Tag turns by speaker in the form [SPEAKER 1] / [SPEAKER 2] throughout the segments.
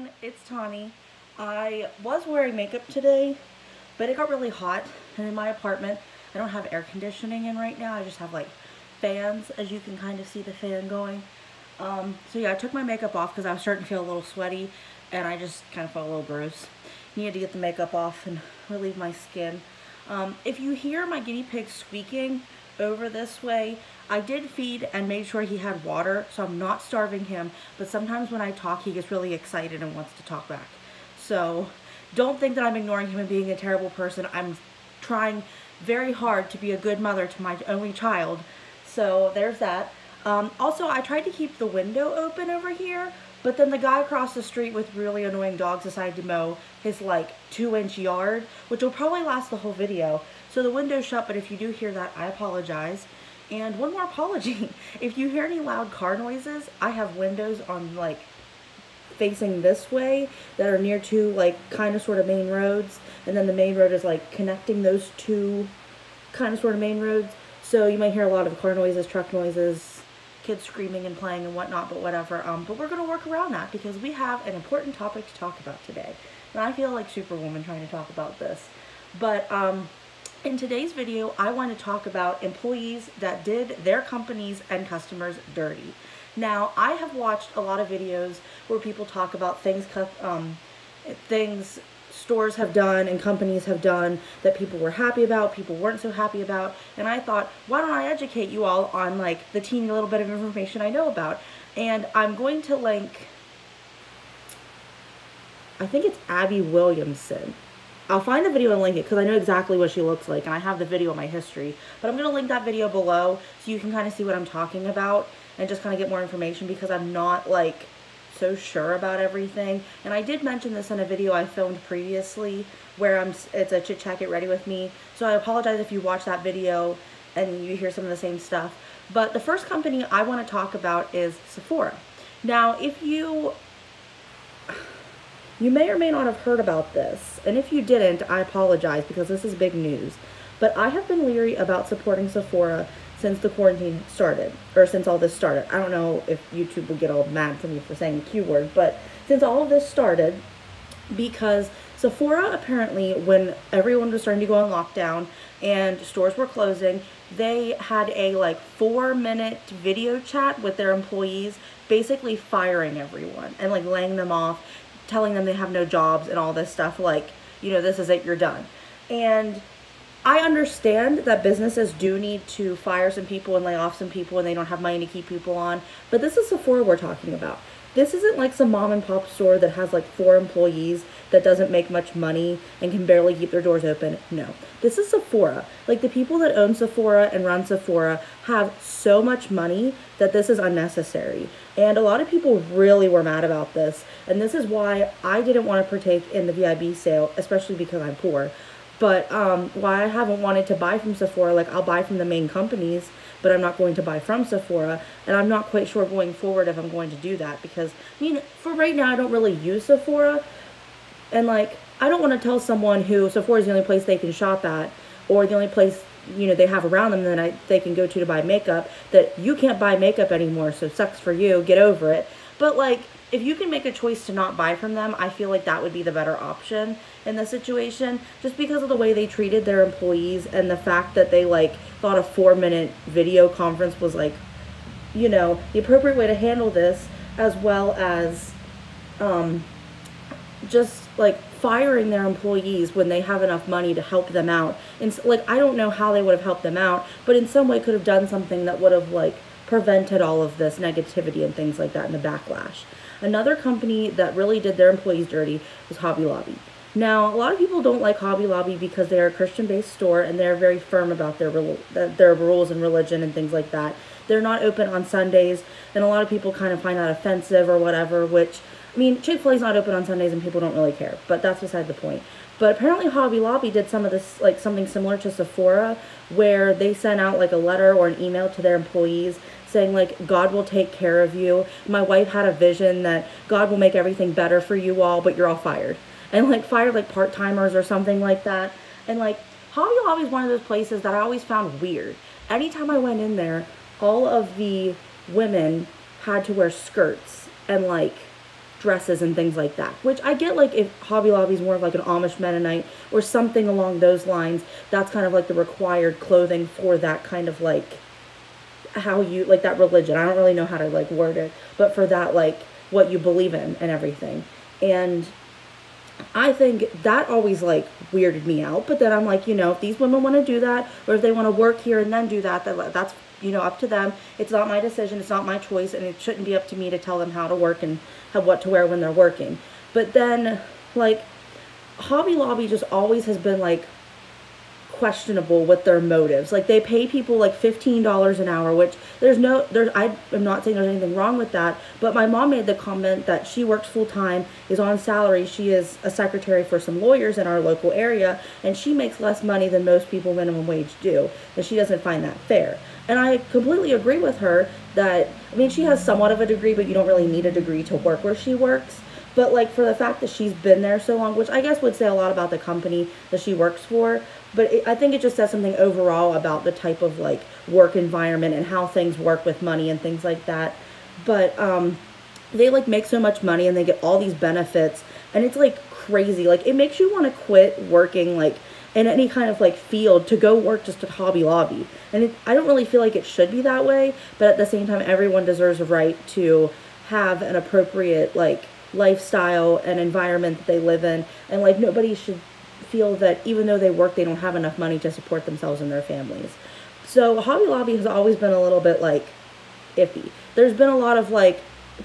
[SPEAKER 1] everyone, it's Tawney. I was wearing makeup today, but it got really hot, and in my apartment I don't have air conditioning in right now. I just have like fans, as you can kind of see the fan going. So yeah, I took my makeup off because I was starting to feel a little sweaty, and I just kind of felt a little gross. Needed to get the makeup off and relieve my skin. If you hear my guinea pig squeaking over this way, I did feed and made sure he had water, so I'm not starving him, but sometimes when I talk he gets really excited and wants to talk back. So don't think that I'm ignoring him and being a terrible person. I'm trying very hard to be a good mother to my only child. So there's that. Also, I tried to keep the window open over here, but then the guy across the street with really annoying dogs decided to mow his like 2-inch yard, which will probably last the whole video. So the window's shut, but if you do hear that, I apologize. And one more apology. If you hear any loud car noises, I have windows on like facing this way that are near to like kind of sort of main roads, and then the main road is like connecting those two kind of sort of main roads. So you might hear a lot of car noises, truck noises, kids screaming and playing and whatnot, but whatever. But we're going to work around that because we have an important topic to talk about today. And I feel like Superwoman trying to talk about this. But in today's video, I want to talk about employees that did their companies and customers dirty. Now, I have watched a lot of videos where people talk about things stores have done and companies have done that people were happy about, people weren't so happy about, and I thought, why don't I educate you all on like the teeny little bit of information I know about. And I'm going to link, I think it's Abby Williamson. I'll find the video and link it because I know exactly what she looks like, and I have the video in my history, but I'm going to link that video below so you can kind of see what I'm talking about and just kind of get more information, because I'm not like so sure about everything. And I did mention this in a video I filmed previously where it's a chit chat get ready with me, so I apologize if you watch that video and you hear some of the same stuff. But the first company I want to talk about is Sephora. Now, if you may or may not have heard about this, and if you didn't, I apologize because this is big news. But I have been leery about supporting Sephora since the quarantine started, or since all this started. I don't know if YouTube will get all mad for me for saying the Q word, but since all of this started, because Sephora apparently, when everyone was starting to go on lockdown and stores were closing, they had a like 4-minute video chat with their employees, basically firing everyone and like laying them off, telling them they have no jobs and all this stuff, like, you know, this is it, you're done. And I understand that businesses do need to fire some people and lay off some people and they don't have money to keep people on, but this is Sephora we're talking about. This isn't like some mom and pop store that has like 4 employees that doesn't make much money and can barely keep their doors open. No, this is Sephora. Like, the people that own Sephora and run Sephora have so much money that this is unnecessary. And a lot of people really were mad about this. And this is why I didn't want to partake in the VIB sale, especially because I'm poor. But why I haven't wanted to buy from Sephora, like I'll buy from the main companies, but I'm not going to buy from Sephora, and I'm not quite sure going forward if I'm going to do that, because, I mean, for right now I don't really use Sephora, and like, I don't want to tell someone who Sephora is the only place they can shop at, or the only place, you know, they have around them that they can go to buy makeup, that you can't buy makeup anymore, so sucks for you, get over it. But like, if you can make a choice to not buy from them, I feel like that would be the better option in this situation, just because of the way they treated their employees and the fact that they like thought a 4-minute video conference was like, you know, the appropriate way to handle this, as well as just like firing their employees when they have enough money to help them out. And like, I don't know how they would have helped them out, but in some way could have done something that would have like prevented all of this negativity and things like that and the backlash. Another company that really did their employees dirty was Hobby Lobby. Now, a lot of people don't like Hobby Lobby because they're a Christian-based store and they're very firm about their rules and religion and things like that. They're not open on Sundays, and a lot of people kind of find that offensive or whatever, which, I mean, Chick-fil-A's not open on Sundays and people don't really care, but that's beside the point. But apparently Hobby Lobby did some of this, like something similar to Sephora, where they sent out like a letter or an email to their employees saying like, God will take care of you. My wife had a vision that God will make everything better for you all, but you're all fired. And like fired like part-timers or something like that. And like, Hobby Lobby is one of those places that I always found weird. Anytime I went in there, all of the women had to wear skirts and like dresses and things like that, which I get, like if Hobby Lobby is more of like an Amish Mennonite or something along those lines, that's kind of like the required clothing for that kind of like how you like that religion. I don't really know how to like word it, but for that, like what you believe in and everything. And I think that always like weirded me out. But then I'm like, you know, if these women want to do that, or if they want to work here and then do that, that's, you know, up to them. It's not my decision. It's not my choice. And it shouldn't be up to me to tell them how to work and what to wear when they're working. But then like Hobby Lobby just always has been like questionable with their motives. Like they pay people like $15 an hour, which I am not saying there's anything wrong with that, but my mom made the comment that she works full-time, is on salary. She is a secretary for some lawyers in our local area, and she makes less money than most people minimum wage do, and she doesn't find that fair. And I completely agree with her that, I mean, she has somewhat of a degree, but you don't really need a degree to work where she works. But like for the fact that she's been there so long, which I guess would say a lot about the company that she works for, but I think it just says something overall about the type of like work environment and how things work with money and things like that. But they like make so much money and they get all these benefits, and it's like crazy. Like it makes you want to quit working like in any kind of like field to go work just at Hobby Lobby. And I don't really feel like it should be that way, but at the same time, everyone deserves a right to have an appropriate like lifestyle and environment that they live in, and like nobody should feel that even though they work, they don't have enough money to support themselves and their families. So Hobby Lobby has always been a little bit like iffy. There's been a lot of like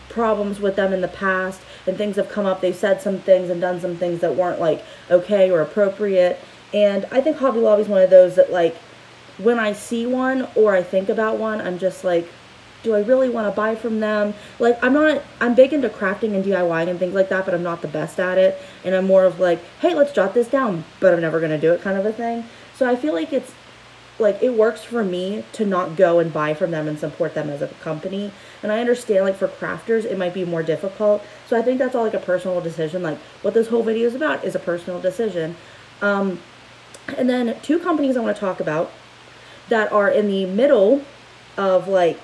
[SPEAKER 1] problems with them in the past, and things have come up. They've said some things and done some things that weren't like okay or appropriate. And I think Hobby Lobby is one of those that like when I see one or I think about one, I'm just like, do I really want to buy from them? Like, I'm big into crafting and DIYing and things like that, but I'm not the best at it. And I'm more of like, hey, let's jot this down, but I'm never going to do it kind of a thing. So I feel like it's, like, it works for me to not go and buy from them and support them as a company. And I understand, like, for crafters, it might be more difficult. So I think that's all, like, a personal decision. Like, what this whole video is about is a personal decision. And then two companies I want to talk about that are in the middle of, like,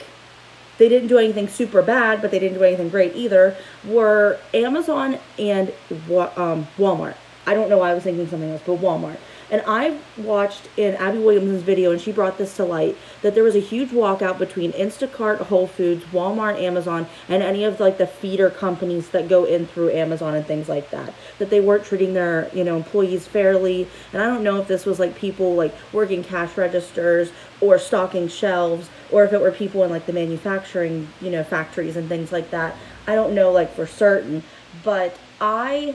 [SPEAKER 1] they didn't do anything super bad, but they didn't do anything great either, were Amazon and Walmart. I don't know why I was thinking something else, but Walmart. And I watched in Abby Williams' video, and she brought this to light, that there was a huge walkout between Instacart, Whole Foods, Walmart, Amazon, and any of like the feeder companies that go in through Amazon and things like that. That they weren't treating their, you know, employees fairly. And I don't know if this was like people like working cash registers or stocking shelves, or if it were people in like the manufacturing, you know, factories and things like that. I don't know like for certain, but I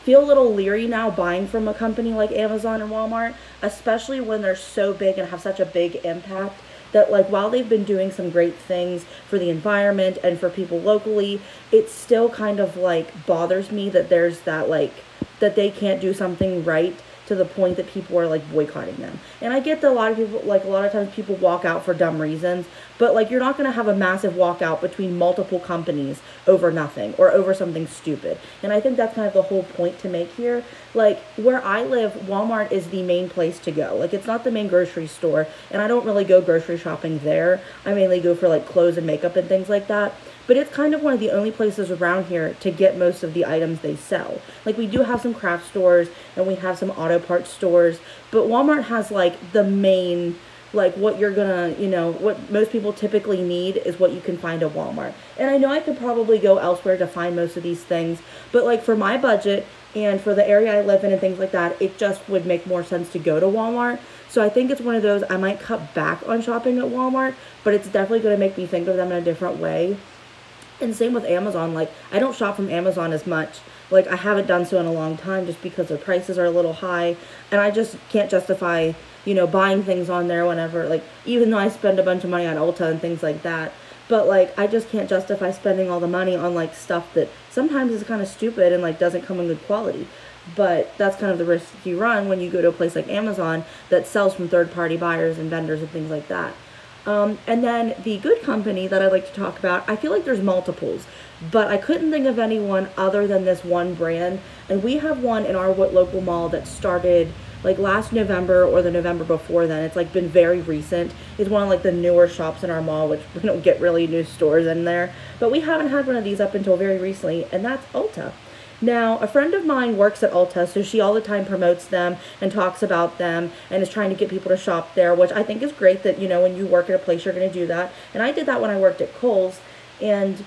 [SPEAKER 1] feel a little leery now buying from a company like Amazon and Walmart, especially when they're so big and have such a big impact. That like while they've been doing some great things for the environment and for people locally, it still kind of like bothers me that there's that like that they can't do something right to the point that people are like boycotting them. And I get that a lot of people, like a lot of times people walk out for dumb reasons, but like you're not going to have a massive walkout between multiple companies over nothing or over something stupid. And I think that's kind of the whole point to make here. Like where I live, Walmart is the main place to go. Like it's not the main grocery store, and I don't really go grocery shopping there. I mainly go for like clothes and makeup and things like that. But it's kind of one of the only places around here to get most of the items they sell. Like we do have some craft stores and we have some auto parts stores, but Walmart has like the main, like what you're gonna, you know, what most people typically need is what you can find at Walmart. And I know I could probably go elsewhere to find most of these things, but like for my budget and for the area I live in and things like that, it just would make more sense to go to Walmart. So I think it's one of those, I might cut back on shopping at Walmart, but it's definitely gonna make me think of them in a different way. And same with Amazon. Like I don't shop from Amazon as much. Like I haven't done so in a long time just because their prices are a little high, and I just can't justify, you know, buying things on there whenever, like even though I spend a bunch of money on Ulta and things like that, but like I just can't justify spending all the money on like stuff that sometimes is kind of stupid and like doesn't come in good quality. But that's kind of the risk you run when you go to a place like Amazon that sells from third-party buyers and vendors and things like that. And then the good company that I'd like to talk about, I feel like there's multiples, but I couldn't think of anyone other than this one brand. And we have one in our local mall that started like last November or the November before then. It's like been very recent. It's one of like the newer shops in our mall, which we don't get really new stores in there. But we haven't had one of these up until very recently, and that's Ulta. Now, a friend of mine works at Ulta, so she all the time promotes them and talks about them and is trying to get people to shop there, which I think is great that, you know, when you work at a place, you're going to do that. And I did that when I worked at Kohl's, and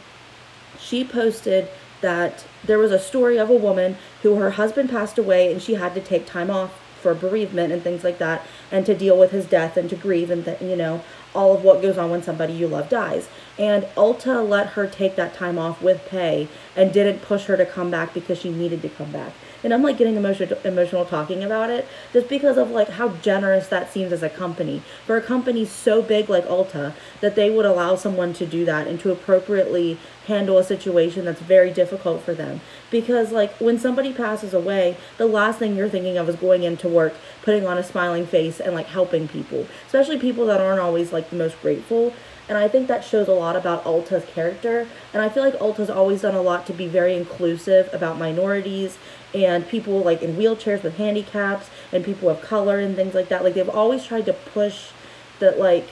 [SPEAKER 1] she posted that there was a story of a woman who her husband passed away and she had to take time off for bereavement and things like that, and to deal with his death and to grieve and, you know, all of what goes on when somebody you love dies. And Ulta let her take that time off with pay and didn't push her to come back because she needed to come back. And I'm like getting emotional talking about it just because of like how generous that seems as a company. For a company so big like Ulta, that they would allow someone to do that and to appropriately handle a situation that's very difficult for them. Because like when somebody passes away, the last thing you're thinking of is going into work, putting on a smiling face and like helping people, especially people that aren't always like the most grateful. And I think that shows a lot about Ulta's character. And I feel like Ulta's always done a lot to be very inclusive about minorities and people like in wheelchairs with handicaps and people of color and things like that. Like they've always tried to push that like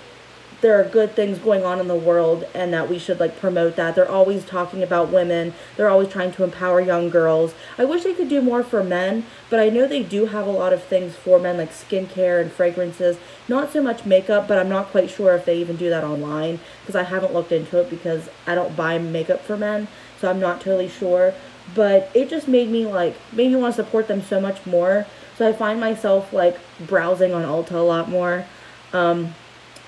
[SPEAKER 1] there are good things going on in the world and that we should like promote that. They're always talking about women. They're always trying to empower young girls. I wish they could do more for men, but I know they do have a lot of things for men like skincare and fragrances. Not so much makeup, but I'm not quite sure if they even do that online because I haven't looked into it because I don't buy makeup for men, so I'm not totally sure. But it just made me want to support them so much more. So I find myself like browsing on Ulta a lot more.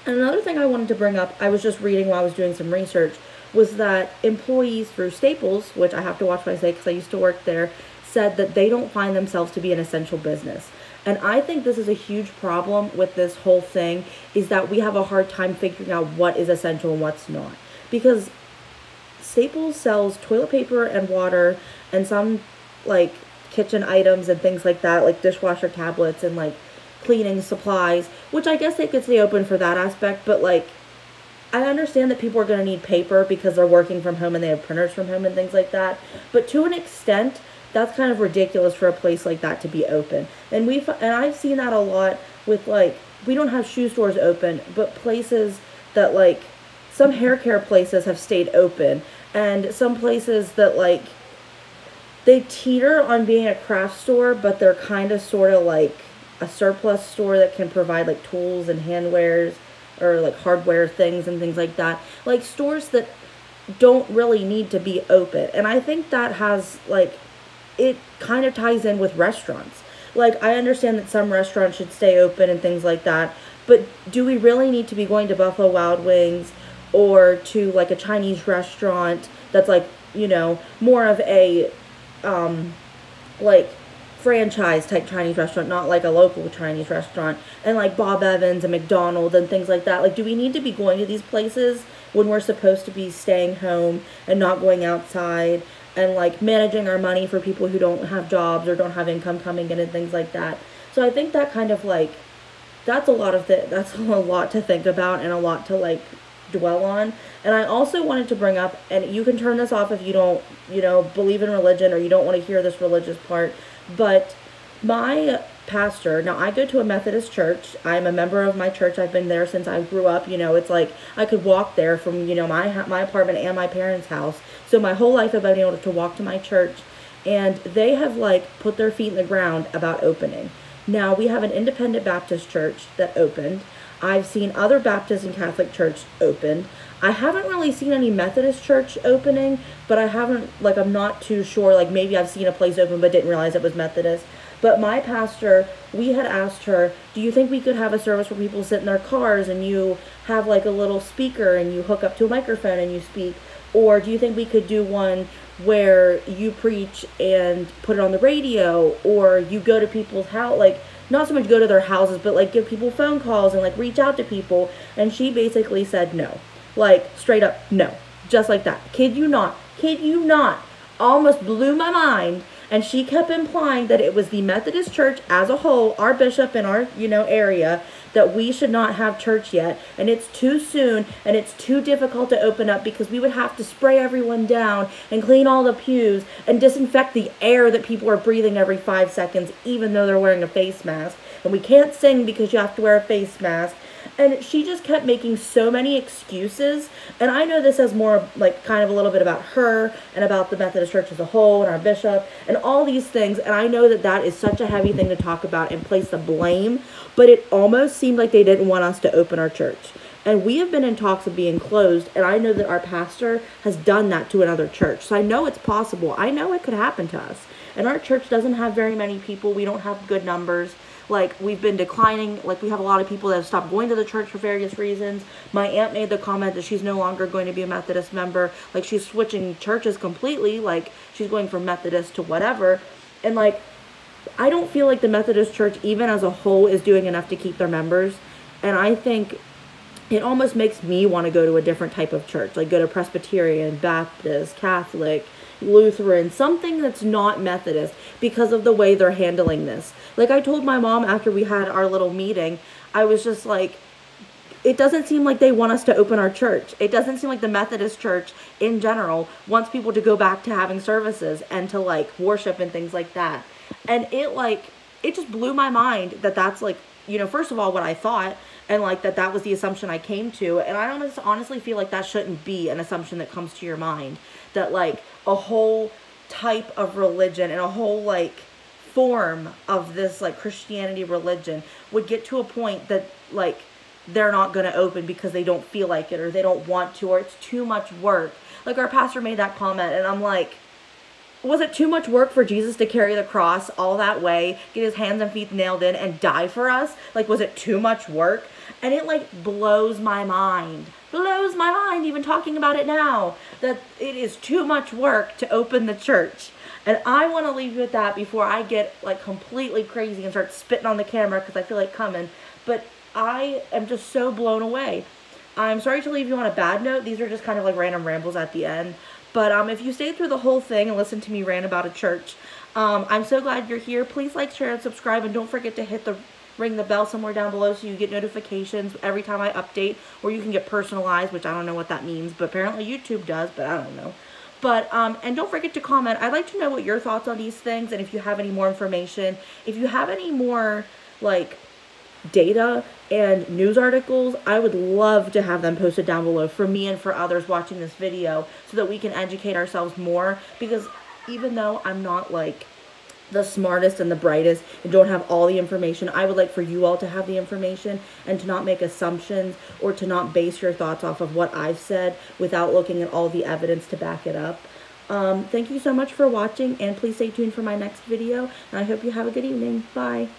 [SPEAKER 1] And another thing I wanted to bring up, I was just reading while I was doing some research, was that employees through Staples, which I have to watch what I say because I used to work there, said that they don't find themselves to be an essential business. And I think this is a huge problem with this whole thing, is that we have a hard time figuring out what is essential and what's not. Because Staples sells toilet paper and water and some like kitchen items and things like that, like dishwasher tablets and like cleaning supplies, which I guess they could stay open for that aspect, but like I understand that people are going to need paper because they're working from home and they have printers from home and things like that, but to an extent that's kind of ridiculous for a place like that to be open. And I've seen that a lot with like, we don't have shoe stores open, but places that like some hair care places have stayed open, and some places that like they teeter on being a craft store, but they're kind of sort of like a surplus store that can provide like tools and handwares or like hardware things and things like that. Like stores that don't really need to be open. And I think that has like, it kind of ties in with restaurants. Like I understand that some restaurants should stay open and things like that, but do we really need to be going to Buffalo Wild Wings or to like a Chinese restaurant that's like, you know, more of a like franchise type Chinese restaurant, not like a local Chinese restaurant, and like Bob Evans and McDonald's and things like that? Like, do we need to be going to these places when we're supposed to be staying home and not going outside and like managing our money for people who don't have jobs or don't have income coming in and things like that? So I think that kind of like, that's a lot to think about and a lot to like dwell on. And I also wanted to bring up, and you can turn this off if you don't, you know, believe in religion or you don't want to hear this religious part, but my pastor, now I go to a Methodist church. I'm a member of my church. I've been there since I grew up. You know, it's like I could walk there from, you know, my apartment and my parents' house. So my whole life I've been able to walk to my church, and they have like put their feet in the ground about opening. Now we have an independent Baptist church that opened. I've seen other Baptist and Catholic church opened. I haven't really seen any Methodist church opening, but I haven't, like, I'm not too sure. Like, maybe I've seen a place open but didn't realize it was Methodist. But my pastor, we had asked her, do you think we could have a service where people sit in their cars and you have, like, a little speaker and you hook up to a microphone and you speak? Or do you think we could do one where you preach and put it on the radio, or you go to people's house, like, not so much go to their houses, but like give people phone calls and like reach out to people? And she basically said no. Like straight up no. Just like that. Kid you not. Almost blew my mind. And she kept implying that it was the Methodist Church as a whole, our bishop in our, area, that we should not have church yet. And it's too soon and it's too difficult to open up because we would have to spray everyone down and clean all the pews and disinfect the air that people are breathing every 5 seconds, even though they're wearing a face mask. And we can't sing because you have to wear a face mask. And she just kept making so many excuses. And I know this is more like kind of a little bit about her and about the Methodist Church as a whole and our bishop and all these things. And I know that that is such a heavy thing to talk about and place the blame. But it almost seemed like they didn't want us to open our church. And we have been in talks of being closed. And I know that our pastor has done that to another church. So I know it's possible. I know it could happen to us. And our church doesn't have very many people. We don't have good numbers. Like, we've been declining. Like, we have a lot of people that have stopped going to the church for various reasons. My aunt made the comment that she's no longer going to be a Methodist member. Like, she's switching churches completely. Like, she's going from Methodist to whatever. And, like, I don't feel like the Methodist Church, even as a whole, is doing enough to keep their members. And I think it almost makes me want to go to a different type of church. Like, go to Presbyterian, Baptist, Catholic, Lutheran, something that's not Methodist, because of the way they're handling this. Like, I told my mom after we had our little meeting, I was just like, it doesn't seem like they want us to open our church. It doesn't seem like the Methodist Church in general wants people to go back to having services and to, like, worship and things like that. And it just blew my mind that that's, like, first of all, what I thought, and, like, that was the assumption I came to. And I honestly feel like that shouldn't be an assumption that comes to your mind, that, like, a whole type of religion and a whole, like, form of this, like, Christianity religion would get to a point that, like, they're not going to open because they don't feel like it or they don't want to or it's too much work. Like, our pastor made that comment and I'm like, was it too much work for Jesus to carry the cross all that way, get his hands and feet nailed in and die for us? Like, was it too much work? And it, like, blows my mind even talking about it now, that it is too much work to open the church. And I want to leave you with that before I get, like, completely crazy and start spitting on the camera because I feel like coming. But I am just so blown away. I'm sorry to leave you on a bad note. These are just kind of like random rambles at the end. But if you stayed through the whole thing and listened to me rant about a church, I'm so glad you're here. Please like, share, and subscribe. And don't forget to ring the bell somewhere down below so you get notifications every time I update. Or you can get personalized, which I don't know what that means. But apparently YouTube does, but I don't know. But, and don't forget to comment. I'd like to know what your thoughts on these things. And if you have any more information. If you have any more, like, data and news articles, I would love to have them posted down below for me and for others watching this video so that we can educate ourselves more, because even though I'm not, like, the smartest and the brightest and don't have all the information, I would like for you all to have the information and to not make assumptions or to not base your thoughts off of what I've said without looking at all the evidence to back it up. Thank you so much for watching, and please stay tuned for my next video, and I hope you have a good evening. Bye.